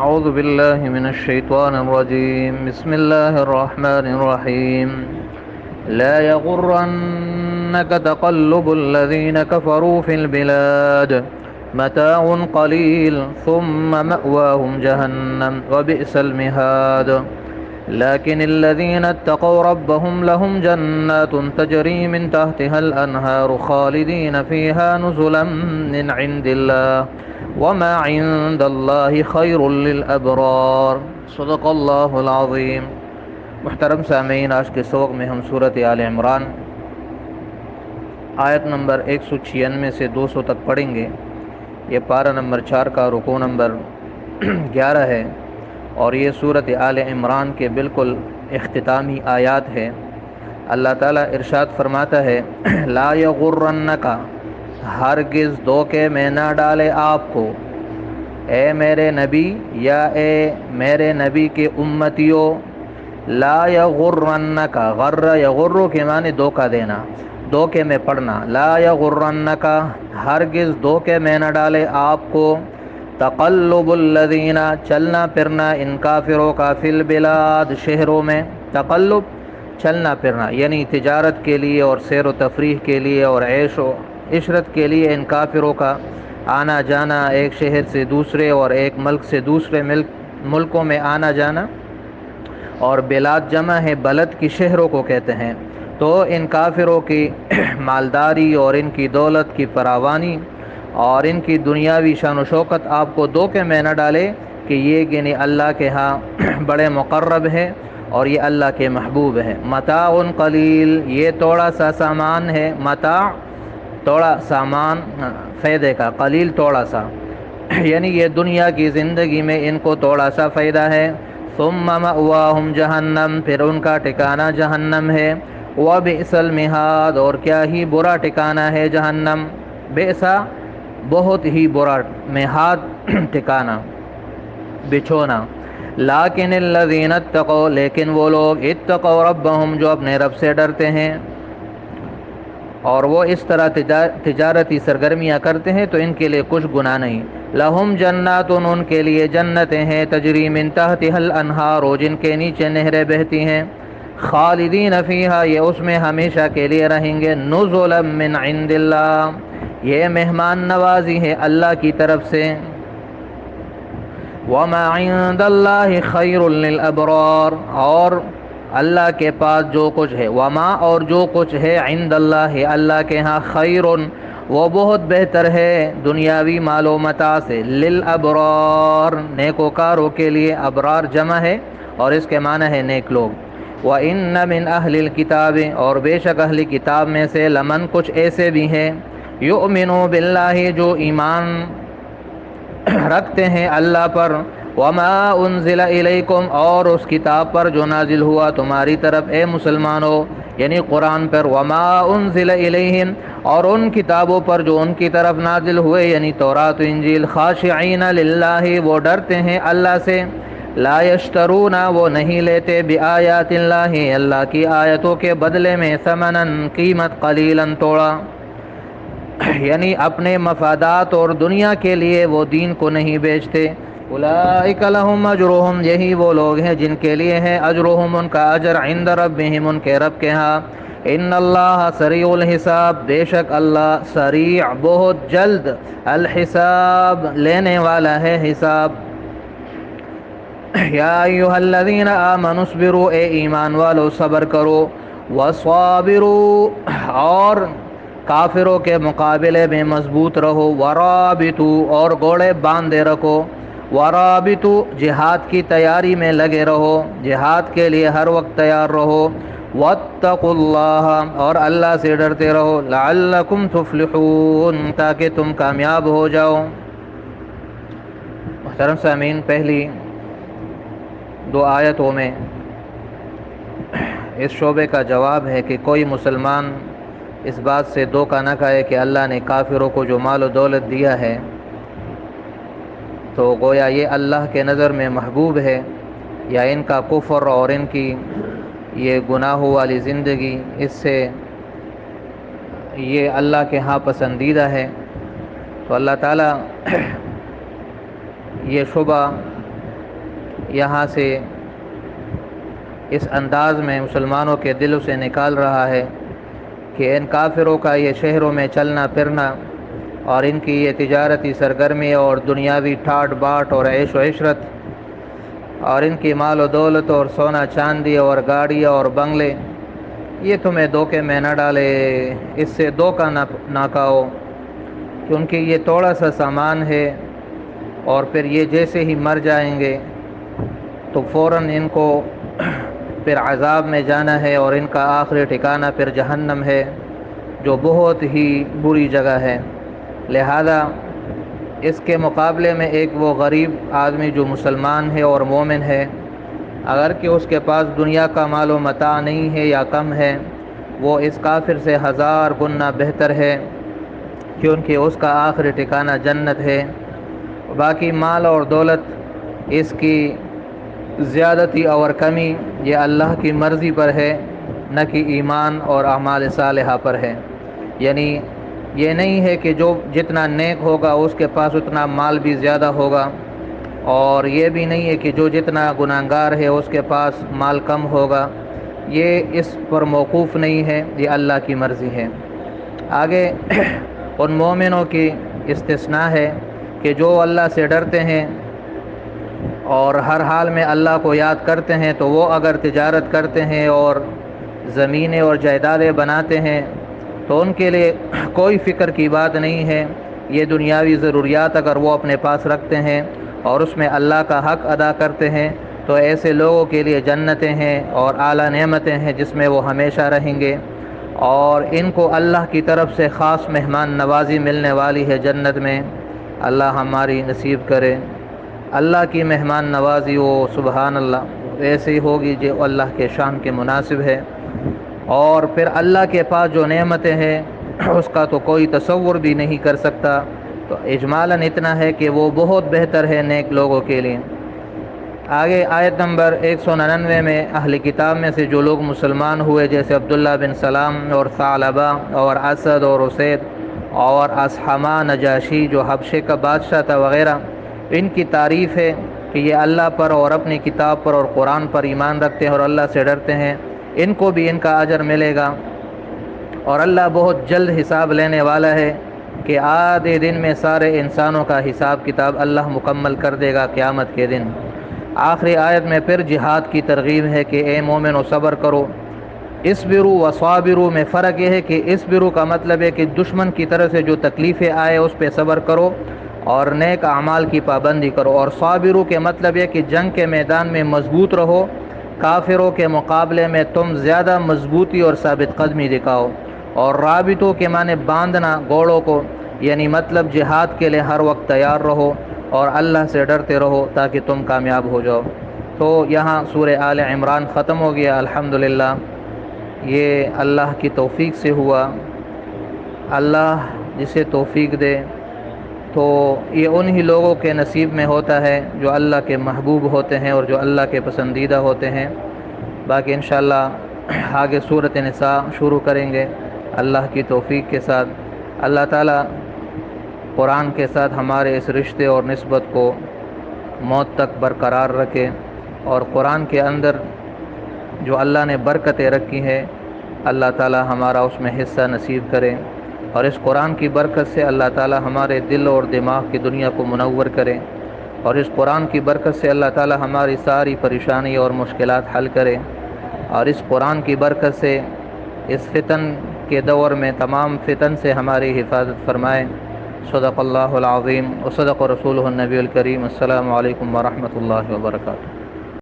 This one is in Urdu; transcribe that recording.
أعوذ بالله من الشيطان الرجيم. بسم الله الرحمن الرحيم. لا يغرنك تقلب الذين كفروا في البلاد، متاع قليل ثم مأواهم جهنم وبئس المهاد. لكن الذين اتقوا ربهم لهم جنات تجري من تحتها الأنهار خالدين فيها نزلا من عند الله وما عند الله خير للأبرار. صدق اللہ العظیم. محترم سامعین، آج کے سبق میں ہم صورت آل عمران آیت نمبر 196 سے 200 تک پڑھیں گے. یہ پارہ نمبر 4 کا رکوع نمبر 11 ہے اور یہ صورت آل عمران کے بالکل اختتامی آیات ہے. اللہ تعالیٰ ارشاد فرماتا ہے لا یغرنک، ہرگز دھوکے میں نہ ڈالے آپ کو، اے میرے نبی یا اے میرے نبی کے امتیوں. لا یغرنک، غر یغر کے معنی دھوکہ دینا، دھوکے میں پڑنا. لا یغرنک، ہرگز دھوکے میں نہ ڈالے آپ کو. تقلب الذین، چلنا پھرنا ان کافروں کا، فی البلاد، شہروں میں. تقلب چلنا پھرنا یعنی تجارت کے لیے اور سیر و تفریح کے لیے اور عیش و عشرت کے لیے ان کافروں کا آنا جانا، ایک شہر سے دوسرے اور ایک ملک سے دوسرے ملکوں میں آنا جانا. اور بلاد جمع ہے بلد کی، شہروں کو کہتے ہیں. تو ان کافروں کی مالداری اور ان کی دولت کی فراوانی اور ان کی دنیاوی شان و شوکت آپ کو دھوکے میں نہ ڈالے کہ یہ یعنی اللہ کے ہاں بڑے مقرب ہے اور یہ اللہ کے محبوب ہے. متاع قلیل، یہ تھوڑا سا سامان ہے. متاع تھوڑا سامان فائدے کا، قلیل تھوڑا سا، یعنی یہ دنیا کی زندگی میں ان کو تھوڑا سا فائدہ ہے. ثم مأواہم جہنم، پھر ان کا ٹھکانہ جہنم ہے. وبئس المہاد، اور کیا ہی برا ٹھکانہ ہے جہنم. بئس بہت ہی برا، مہاد ٹھکانہ، بچھونا. لیکن الذین اتقوا، لیکن وہ لوگ اتقوا ربہم جو اپنے رب سے ڈرتے ہیں اور وہ اس طرح تجارتی سرگرمیاں کرتے ہیں تو ان کے لیے کچھ گناہ نہیں. لہم جنات، ان کے لیے جنتیں ہیں. تجری من تحتها الانہار، جن کے نیچے نہریں بہتی ہیں. خالدین فیہا، یہ اس میں ہمیشہ کے لیے رہیں گے. نزلا من عند اللہ، یہ مہمان نوازی ہے اللہ کی طرف سے. وما عند اللہ خیر للابرار، اور اللہ کے پاس جو کچھ ہے، وما اور جو کچھ ہے، عند اللہ اللہ کے ہاں، خیر وہ بہت بہتر ہے دنیاوی مال و متاع سے. للابرار نیکوکاروں کے لیے. ابرار جمع ہے اور اس کے معنی ہے نیک لوگ. وَإِنَّ مِنْ أَهْلِ الْكِتَابِ، اور بے شک اہل کتاب میں سے، لمن کچھ ایسے بھی ہیں، یؤمنوا باللہ جو ایمان رکھتے ہیں اللہ پر. وما انزل الیکم، اور اس کتاب پر جو نازل ہوا تمہاری طرف اے مسلمانوں، یعنی قرآن پر. وما انزل الیہم، اور ان کتابوں پر جو ان کی طرف نازل ہوئے یعنی تورات و انجیل. خاشعین للہ، وہ ڈرتے ہیں اللہ سے. لا یشترون، وہ نہیں لیتے، بآیات اللہ اللہ کی آیتوں کے بدلے میں، ثمنا قیمت، قلیلا تھوڑا، یعنی اپنے مفادات اور دنیا کے لیے وہ دین کو نہیں بیچتے. اولئک لہم اجرہم، یہی وہ لوگ ہیں جن کے لیے ہے اجرہم، ان کا اجر، عند ربہم، ان کے رب کے ہاں. ان اللہ سریع الحساب، بے شک اللہ سریع بہت جلد، الحساب لینے والا ہے حساب. یا ایھا الذین آمنوا اصبروا، اے ایمان والو صبر کرو. وصابروا، اور کافروں کے مقابلے میں مضبوط رہو. ورابطوا، اور گوڑے باندھے رکھو. ورابطوا، جہاد کی تیاری میں لگے رہو، جہاد کے لیے ہر وقت تیار رہو. واتقوا اللہ، اور اللہ سے ڈرتے رہو. لعلکم تفلحون، تاکہ تم کامیاب ہو جاؤ. محترم سامعین، پہلی دو آیتوں میں اس شعبے کا جواب ہے کہ کوئی مسلمان اس بات سے دھوکہ نہ کھائے کہ اللہ نے کافروں کو جو مال و دولت دیا ہے تو گویا یہ اللہ کے نظر میں محبوب ہے، یا ان کا کفر اور ان کی یہ گناہوں والی زندگی اس سے یہ اللہ کے ہاں پسندیدہ ہے. تو اللہ تعالیٰ یہ شبہ یہاں سے اس انداز میں مسلمانوں کے دلوں سے نکال رہا ہے کہ ان کافروں کا یہ شہروں میں چلنا پھرنا اور ان کی یہ تجارتی سرگرمی اور دنیاوی ٹھاٹ باٹ اور عیش و عشرت اور ان کی مال و دولت اور سونا چاندی اور گاڑیاں اور بنگلے، یہ تمہیں دھوکے میں نہ ڈالے، اس سے دھوکہ نہ کھاؤ، کیونکہ یہ تھوڑا سا سامان ہے اور پھر یہ جیسے ہی مر جائیں گے تو فوراً ان کو پھر عذاب میں جانا ہے، اور ان کا آخری ٹھکانہ پھر جہنم ہے جو بہت ہی بری جگہ ہے۔ لہذا اس کے مقابلے میں ایک وہ غریب آدمی جو مسلمان ہے اور مومن ہے، اگر کہ اس کے پاس دنیا کا مال و متاع نہیں ہے یا کم ہے، وہ اس کافر سے 1000 گنا بہتر ہے، کیونکہ اس کا آخری ٹھکانہ جنت ہے۔ باقی مال اور دولت، اس کی زیادتی اور کمی یہ اللہ کی مرضی پر ہے، نہ کہ ایمان اور اعمال صالحہ پر ہے۔ یعنی یہ نہیں ہے کہ جو جتنا نیک ہوگا اس کے پاس اتنا مال بھی زیادہ ہوگا، اور یہ بھی نہیں ہے کہ جو جتنا گناہگار ہے اس کے پاس مال کم ہوگا، یہ اس پر موقوف نہیں ہے، یہ اللہ کی مرضی ہے۔ آگے ان مومنوں کی استثناء ہے کہ جو اللہ سے ڈرتے ہیں اور ہر حال میں اللہ کو یاد کرتے ہیں، تو وہ اگر تجارت کرتے ہیں اور زمینیں اور جائیدادیں بناتے ہیں تو ان کے لیے کوئی فکر کی بات نہیں ہے۔ یہ دنیاوی ضروریات اگر وہ اپنے پاس رکھتے ہیں اور اس میں اللہ کا حق ادا کرتے ہیں تو ایسے لوگوں کے لیے جنتیں ہیں اور اعلیٰ نعمتیں ہیں جس میں وہ ہمیشہ رہیں گے، اور ان کو اللہ کی طرف سے خاص مہمان نوازی ملنے والی ہے جنت میں۔ اللہ ہماری نصیب کرے۔ اللہ کی مہمان نوازی وہ سبحان اللہ ایسی ہوگی جو اللہ کے شان کے مناسب ہے، اور پھر اللہ کے پاس جو نعمتیں ہیں اس کا تو کوئی تصور بھی نہیں کر سکتا۔ تو اجمالاً اتنا ہے کہ وہ بہت بہتر ہے نیک لوگوں کے لیے۔ آگے آیت نمبر 199 میں اہل کتاب میں سے جو لوگ مسلمان ہوئے، جیسے عبداللہ بن سلام اور ثعلبہ اور اسد اور اسید اور اصحمہ نجاشی جو حبشے کا بادشاہ تھا وغیرہ، ان کی تعریف ہے کہ یہ اللہ پر اور اپنی کتاب پر اور قرآن پر ایمان رکھتے ہیں اور اللہ سے ڈرتے ہیں، ان کو بھی ان کا اجر ملے گا، اور اللہ بہت جلد حساب لینے والا ہے کہ آدھے دن میں سارے انسانوں کا حساب کتاب اللہ مکمل کر دے گا قیامت کے دن۔ آخری آیت میں پھر جہاد کی ترغیب ہے کہ اے مومنو صبر کرو۔ اصبروا وصابروا میں فرق یہ ہے کہ اصبروا کا مطلب ہے کہ دشمن کی طرف سے جو تکلیفیں آئے اس پہ صبر کرو اور نیک اعمال کی پابندی کرو، اور صابروا کے مطلب ہے کہ جنگ کے میدان میں مضبوط رہو، کافروں کے مقابلے میں تم زیادہ مضبوطی اور ثابت قدمی دکھاؤ، اور رابطوں کے معنی باندھنا گوڑوں کو، یعنی مطلب جہاد کے لیے ہر وقت تیار رہو اور اللہ سے ڈرتے رہو تاکہ تم کامیاب ہو جاؤ۔ تو یہاں سورہ آل عمران ختم ہو گیا الحمدللہ۔ یہ اللہ کی توفیق سے ہوا۔ اللہ جسے توفیق دے تو یہ انہی لوگوں کے نصیب میں ہوتا ہے جو اللہ کے محبوب ہوتے ہیں اور جو اللہ کے پسندیدہ ہوتے ہیں۔ باقی انشاءاللہ آگے سورۃ نساء شروع کریں گے اللہ کی توفیق کے ساتھ۔ اللہ تعالیٰ قرآن کے ساتھ ہمارے اس رشتے اور نسبت کو موت تک برقرار رکھے، اور قرآن کے اندر جو اللہ نے برکتیں رکھی ہیں اللہ تعالیٰ ہمارا اس میں حصہ نصیب کرے، اور اس قرآن کی برکت سے اللہ تعالیٰ ہمارے دل اور دماغ کی دنیا کو منور کرے، اور اس قرآن کی برکت سے اللہ تعالیٰ ہماری ساری پریشانی اور مشکلات حل کرے، اور اس قرآن کی برکت سے اس فتن کے دور میں تمام فتن سے ہماری حفاظت فرمائے۔ صدق اللہ العظیم و صدق رسولہ النبی الکریم۔ السلام علیکم ورحمۃ اللہ وبرکاتہ۔